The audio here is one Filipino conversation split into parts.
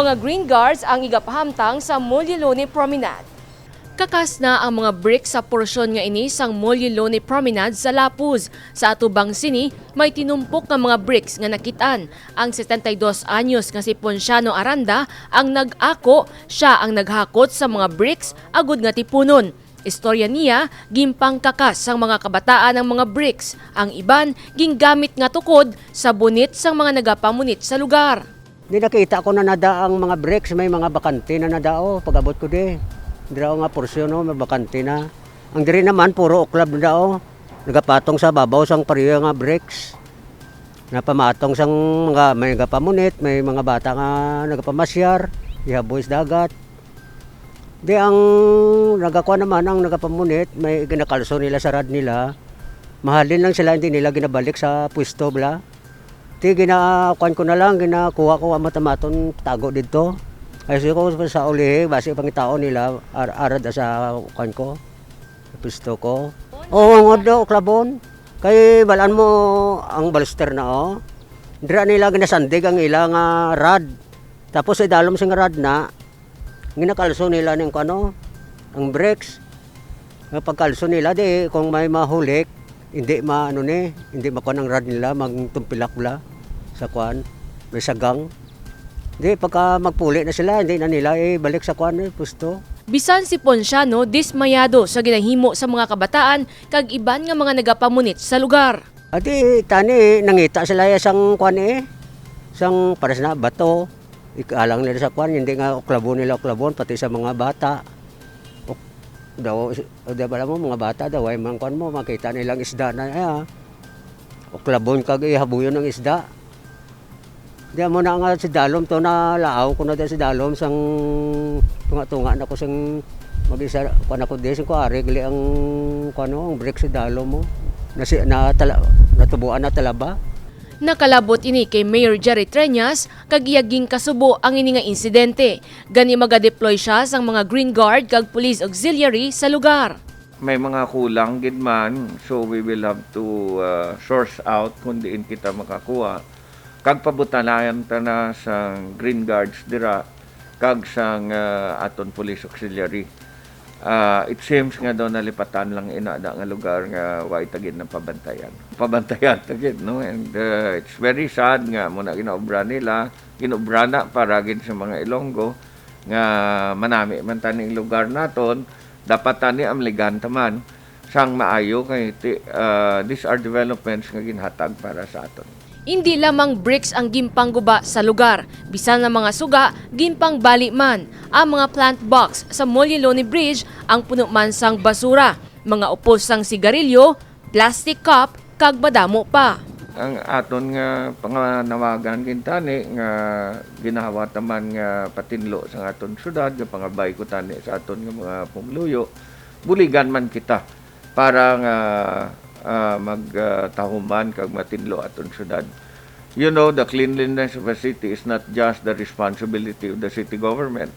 Mga Green Guards ang igapahamtang sa Molyolone Promenade. Kakas na ang mga bricks sa porsyon nga ini sang Molyolone Promenade sa Lapuz. Sa atubang sini, may tinumpok nga mga bricks nga nakitaan. Ang 72 anyos nga si Ponciano Aranda ang nag-ako, siya ang naghakot sa mga bricks agud nga tipunon. Istorya niya, gimpang kakas sang mga kabataan ng mga bricks. Ang iban, ginggamit nga tukod sa bunit sang mga nagapamunit sa lugar. Di nakita ko na nada ang mga bricks, may mga bakante na nadao, pag-abot ko di. Dira nga porsyon no, may bakante na. Ang diri naman puro oklab na dao. Nagapatong sa babaw sang pariyo nga bricks. Napamatong sang mga may nagapamunit, may mga bata nga nagapamasyar, ihaboy sa dagat. Di ang nagakuha naman ang nagapamunit, may ginakalso nila sa rad nila. Mahalin lang sila, hindi nila ginabalik sa pwesto bla. Di ginakuan ko na lang, ginakuha ko ang matamaton tago dito. Ay ko sa ulihi, basi pangitao nila, arad sa kuan ko, sa pwesto ko. Oo, nga daw, klabon. Kay balaan mo ang balster na o. Dira nila ginasandig ang ilang rad. Tapos idalom sing rad na, ginakalso nila ng ano, ang brakes. Pagkalso nila, di kung may mahulik, hindi hindi makuha ang rad nila, magtumpilak bla sa kuan, may sagang. Di pagka magpuli na sila, hindi na nila balik sa kuan pusto. Bisan si Ponciano dismayado sa ginahimo sa mga kabataan kag iban nga mga nagapamunit sa lugar. Ati tani nangita sila sang kuan sang pares na bato. Ikalang nila sa kuan, hindi nga oklabon pati sa mga bata. Daw bala mo mga bata daw ay man kuan mo makita nilang isda na oklabon kag ihabuyon ng isda. Di mo na nga si Dalom to na laaw ko na din si Dalom sang tunga-tunga na ko sang mag-isa kuan ako din ko regli ang kuno ang break si Dalom mo. Natubuan na talaba. Nakalabot ini kay Mayor Jerry Treñas kag iyaging kasubo ang ini nga insidente. Gani maga-deploy siya sang mga Green Guard kag Police Auxiliary sa lugar. May mga kulang gid man, so we will have to source out kung diin kita makakuha. Kag pabutanayan ta na sa Green Guards dira kag sang aton Police Auxiliary. It seems nga daw nalipatan lang inada nga lugar nga way tagid na pabantayan. Pabantayan tagid no, and it's very sad nga muna ginaobra nila, ginobra na para gid sa mga Ilonggo nga manami man taning lugar naton, dapat tani amligan taman sang maayo kay these are developments nga ginhatag para sa aton. Hindi lamang bricks ang gimpang guba sa lugar, bisan ng mga suga, gimpang bali man. Ang mga plant box sa Molyolone Bridge ang puno man sang basura, mga upos sang sigarilyo, plastic cup, kag madamo pa. Ang aton nga panganawagan kintani nga ginahawa taman nga patinlo sa aton syudad nga pangabay ko tani sa aton nga mga pumuluyo, buligan man kita para nga magtahuman kag matinlo aton syudad. You know, the cleanliness of a city is not just the responsibility of the city government.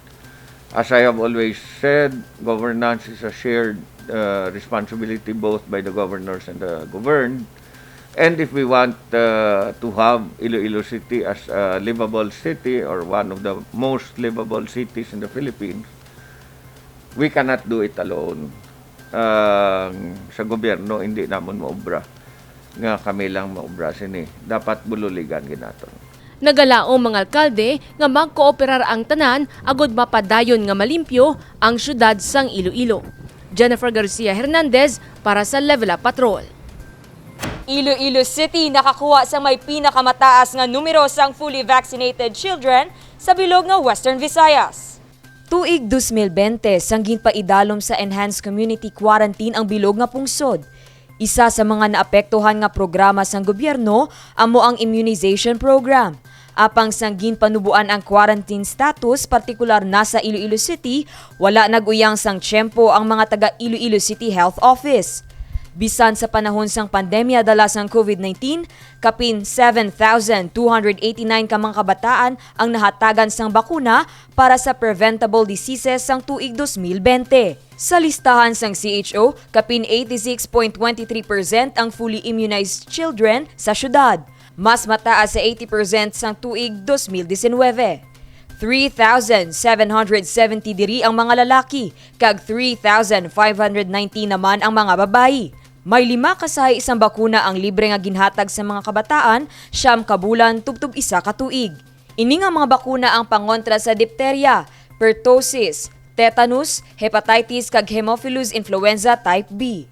As I have always said, governance is a shared responsibility both by the governors and the governed. And if we want to have Iloilo City as a livable city or one of the most livable cities in the Philippines, we cannot do it alone. Sa gobyerno hindi namon maobra nga kami lang maobra sini, dapat bululigan ginaton. Nagalaong mga alkalde nga magkooperar ang tanan agud mapadayon nga malimpyo ang syudad sang Iloilo. Jennifer Garcia Hernandez para sa Level Up Patrol. Iloilo City nakakuha sa may pinakamataas nga numero sang fully vaccinated children sa bilog nga Western Visayas. Tuig 2020 sanggin pa idalom sa Enhanced Community Quarantine ang bilog nga pungsod. Isa sa mga naapektuhan nga programa sang gobyerno amo ang immunization program. Apang sanggin panubuan ang quarantine status, partikular na sa Iloilo City, wala naguyang sang tiyempo ang mga taga Iloilo City Health Office. Bisan sa panahon sang pandemya dala sang COVID-19, kapin 7,289 ka mga kabataan ang nahatagan sang bakuna para sa preventable diseases sang tuig 2020. Sa listahan sang CHO, kapin 86.23% ang fully immunized children sa syudad. Mas mataas sa 80% sang tuig 2019. 3,770 diri ang mga lalaki, kag 3,519 naman ang mga babayi. May 5 kasahi isang bakuna ang libre nga ginhatag sa mga kabataan, 9 kabulan tubtub 1 ka tuig. Ini nga mga bakuna ang pangontra sa diphtheria, pertussis, tetanus, hepatitis kag Haemophilus influenza type B.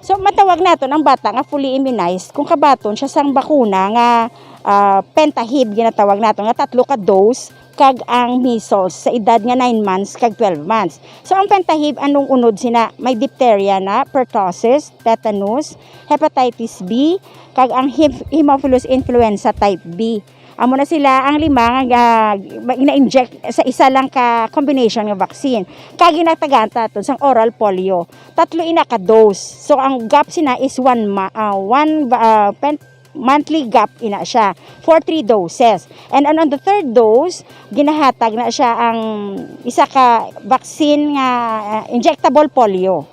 So matawag nato ang bata nga fully immunized kung kabaton siya sang bakuna nga pentahib ginatawag nato nga 3 ka dose kag ang measles sa edad nga 9 months kag 12 months. So ang pentahib anong unod sina may diphtheria na, pertussis, tetanus, hepatitis B kag ang Haemophilus influenza type B. Amo na sila ang 5 nga ina-inject sa isa lang ka combination nga vaccine. Kag ginatagaan taton sang oral polio. 3 ina ka dose. So ang gap sina is monthly gap ina siya for 3 doses. And on the third dose, ginahatag na siya ang isa ka vaccine nga injectable polio.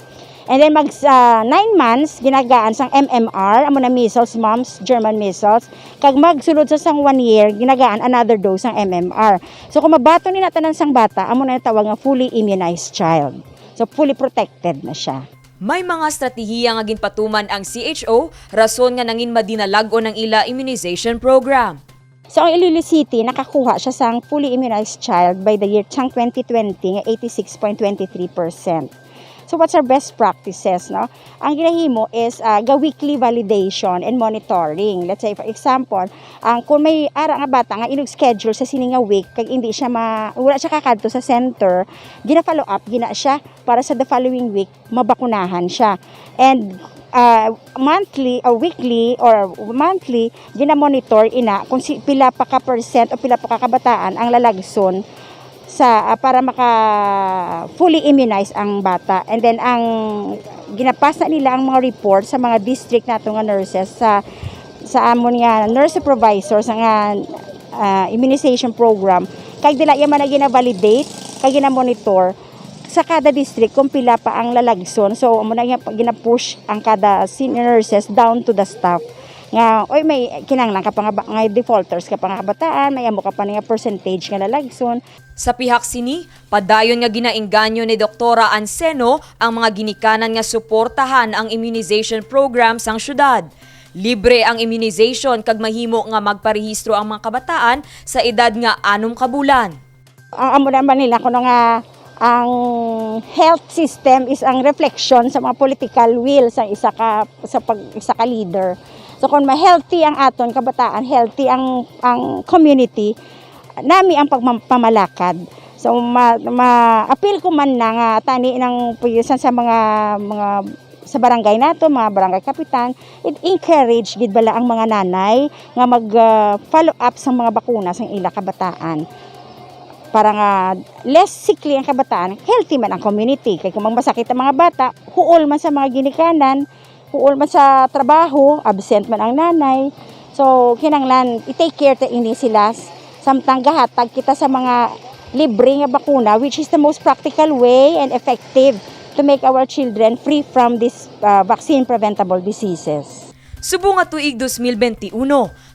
And then 9 months ginagaan sang MMR, amo na measles, mumps, German measles. Kag magsulod sa sang 1 year, ginagaan another dose sang MMR. So kung mabato ni natanan sang bata, amo na tawag nga fully immunized child. So fully protected na siya. May mga strategiya nga ginpatuman ang CHO, rason nga nangin madinalagon ang ila immunization program. So ang Iloilo City nakakuha siya sang fully immunized child by the year 2020 nga 86.23%. So what's our best practices, no? Ang ginahimo is weekly validation and monitoring. Let's say for example, kung may ara nga bata nga inog schedule sa sini nga week kag hindi siya wala siya kakadto sa center, gina-follow up gina siya para sa the following week mabakunahan siya. And monthly or weekly or monthly gina-monitor ina kung pila pa ka percent o pila pa ka kabataan ang lalagson sa para maka fully immunize ang bata. And then ang ginapasa nila ang mga report sa mga district nato nga nurses sa amon nga nurse supervisor sa nga immunization program kag dila man na gina-validate kag gina-monitor sa kada district kung pila pa ang lalagson. So amo na gina-push ang kada senior nurses down to the staff nga oy may kinahanglan ka pa nga defaulters ka pa nga kabataan, may amo ka pa nga percentage nga lalagson. Sa pihak sini, padayon nga ginaengganyo ni Doktora Anseno ang mga ginikanan nga suportahan ang immunization program sang syudad. Libre ang immunization kag mahimo nga magparehistro ang mga kabataan sa edad nga 6 ka bulan. Ang amo naman nila kuno nga ang health system is ang reflection sa mga political will sa isa ka leader. So kung ma-healthy ang aton kabataan, healthy ang community, nami ang pagpamalakad. So ma-appeal ko man na nga tani ng puyisan sa mga sa barangay nato, mga barangay kapitan, it encourage gid bala ang mga nanay nga mag-follow up sa mga bakuna sa ila kabataan. Para nga less sickly ang kabataan, healthy man ang community. Kaya kung masakit ang mga bata, huol man sa mga ginikanan, huol man sa trabaho, absent man ang nanay. So, kinanglan, i-take care ta ini sila. Samtang gahatag kita sa mga libre nga bakuna, which is the most practical way and effective to make our children free from these vaccine-preventable diseases. Subong nga tuig 2021,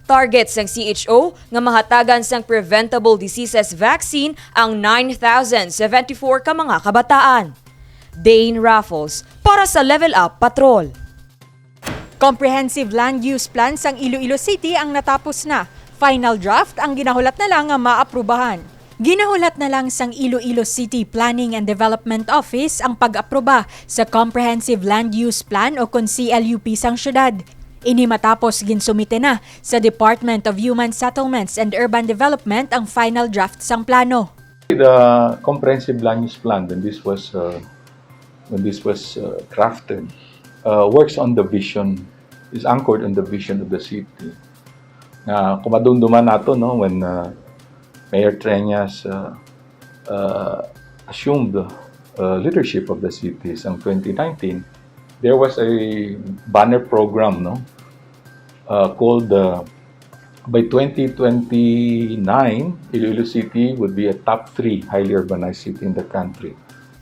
targets ng CHO nga mahatagan sang preventable diseases vaccine ang 9,074 ka mga kabataan. Dane Raffles para sa Level Up Patrol. Comprehensive Land Use Plan sang Iloilo City ang natapos na. Final draft ang ginahulat na lang nga maaprubahan. Ginahulat na lang sang Iloilo City Planning and Development Office ang pag-aproba sa Comprehensive Land Use Plan o kung CLUP sang syudad. Ini matapos ginsumite na sa Department of Human Settlements and Urban Development ang final draft sang plano. The comprehensive land use plan, when this was crafted, works on the vision, is anchored on the vision of the city. Kumadumduman nato no when Mayor Treñas assumed leadership of the city in 2019. There was a banner program called by 2029, Iloilo City would be a top 3 highly urbanized city in the country.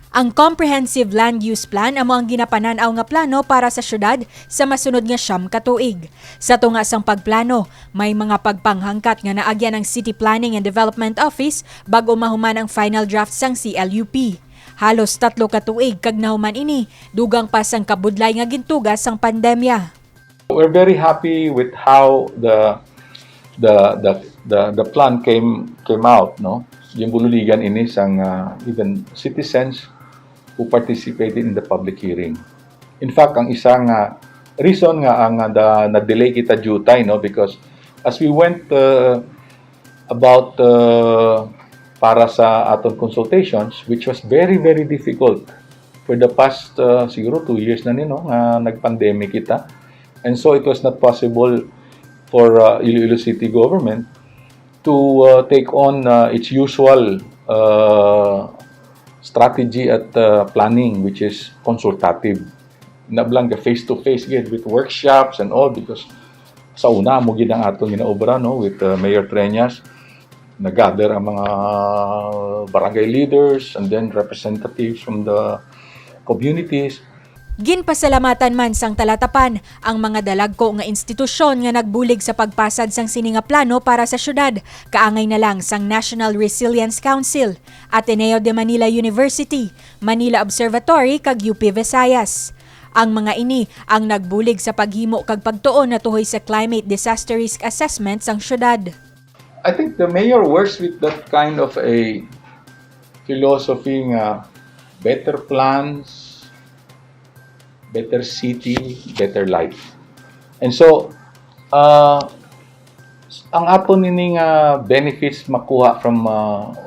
Ang Comprehensive Land Use Plan amo ang ginapananaw nga plano para sa syudad sa masunod nga 9 ka tuig. Sa tunga sang pagplano, may mga pagpanghangkat nga naagyan ng City Planning and Development Office bago mahuman ang final draft sang CLUP. Halos 3 ka tuig kag nahuman ini, dugang pa sang kabudlay nga gintugas sang pandemya. We're very happy with how the plan came out, no? Yung bululigan ini sang even citizens who participated in the public hearing. In fact, ang isang reason nga ang na-delay kita jutay, no, because as we went about para sa aton consultations, which was very very difficult for the past siguro 2 years na nino nga nag-pandemic kita, and so it was not possible for Iloilo City government to take on its usual strategy at planning, which is consultative. Nablang face-to-face with workshops and all, because sa una mo gid ang atong ginaobra, no, with Mayor Treñas. Nag-gather ang mga barangay leaders and then representatives from the communities. Ginpasalamatan man sang talatapan ang mga dalagko nga institusyon nga nagbulig sa pagpasad sang sini nga plano para sa syudad. Kaangay na lang sang National Resilience Council, Ateneo de Manila University, Manila Observatory kag UP Visayas. Ang mga ini ang nagbulig sa paghimo kag pagtuon na tuhoy sa climate disaster risk assessment sang syudad. I think the mayor works with that kind of a philosophy nga better plans, better city, better life. And so, ang aton ini nga benefits makuha from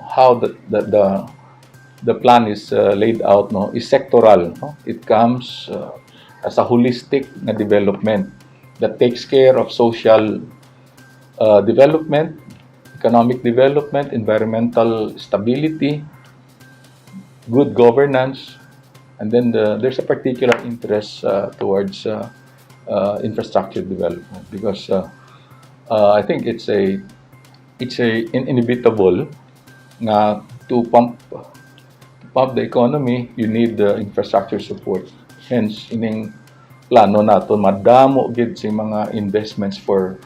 how the plan is laid out, no, is sectoral, no? It comes as a holistic na development that takes care of social development, economic development, environmental stability, good governance. And then there's a particular interest towards infrastructure development, because I think it's inevitable nga to pump the economy, you need infrastructure support. Hence, ining plano nato madamo gid sa mga investments for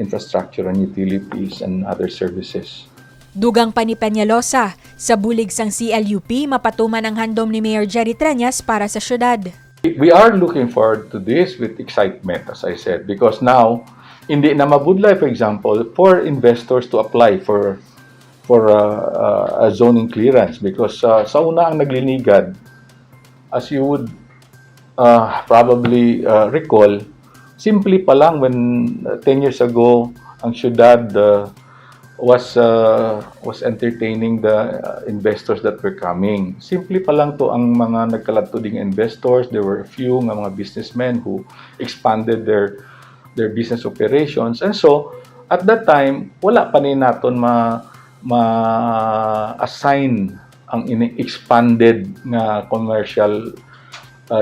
infrastructure and utilities and other services. Dugang pa ni Peñalosa, sa bulig sang CLUP, mapatuman ang handom ni Mayor Jerry Treñas para sa syudad. We are looking forward to this with excitement, as I said, because now, hindi na mabudlay, for example, for investors to apply for a zoning clearance, because sa una ang naglinigad, as you would probably recall, simply pa lang when 10 years ago, ang syudad was entertaining the investors that were coming. Simply pa lang to ang mga nagkalatuding investors. There were a few nga mga businessmen who expanded their business operations. And so, at that time, wala pa ni naton ma-assign ang expanded nga commercial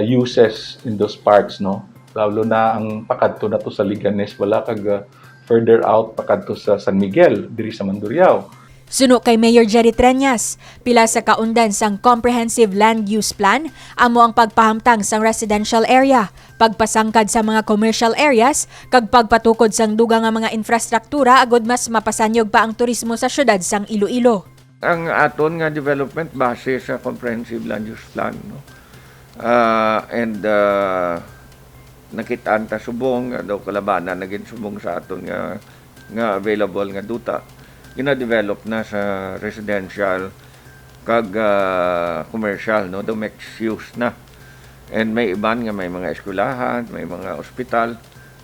uses in those parts, no? Lalo na ang pakadto na to sa Liganes, wala kag further out pakadto sa San Miguel, diri sa Mandurriao. Suno kay Mayor Jerry Treñas, pila sa kaundan sang Comprehensive Land Use Plan, amo ang pagpahamtang sang residential area, pagpasangkad sa mga commercial areas, kag pagpatukod sang dugang nga mga infrastruktura agod mas mapasanyog pa ang turismo sa syudad sang Iloilo. Ang aton nga development base sa Comprehensive Land Use Plan, no? Nakitaan ta subong daw kalabanan naging subong sa aton nga available nga duta gina-develop na sa residential kag commercial, no, do mixed use na, and may iban nga may mga eskwelahan, may mga ospital,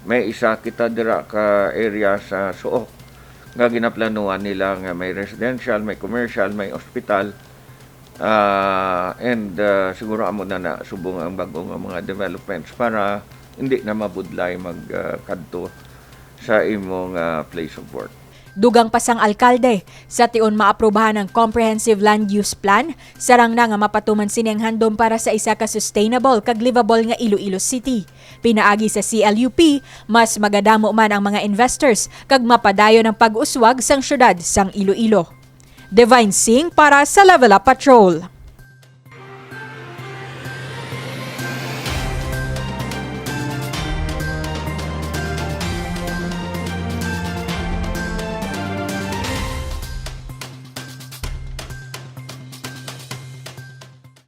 may isa kita dira ka area sa Suok nga ginaplanuhan nila nga may residential, may commercial, may ospital, and siguro amo na subong ang bagong mga developments para hindi na mabudlay magkadto sa imong place of work. Dugang pasang alkalde, sa tion maaprubahan ang Comprehensive Land Use Plan, sarang na nga mapatuman sining handom para sa isa ka sustainable kag livable nga Iloilo City. Pinaagi sa CLUP, mas magadamo man ang mga investors kag mapadayon ang pag-uswag sang syudad sang Iloilo. Divine Singh para sa Level Up Patrol.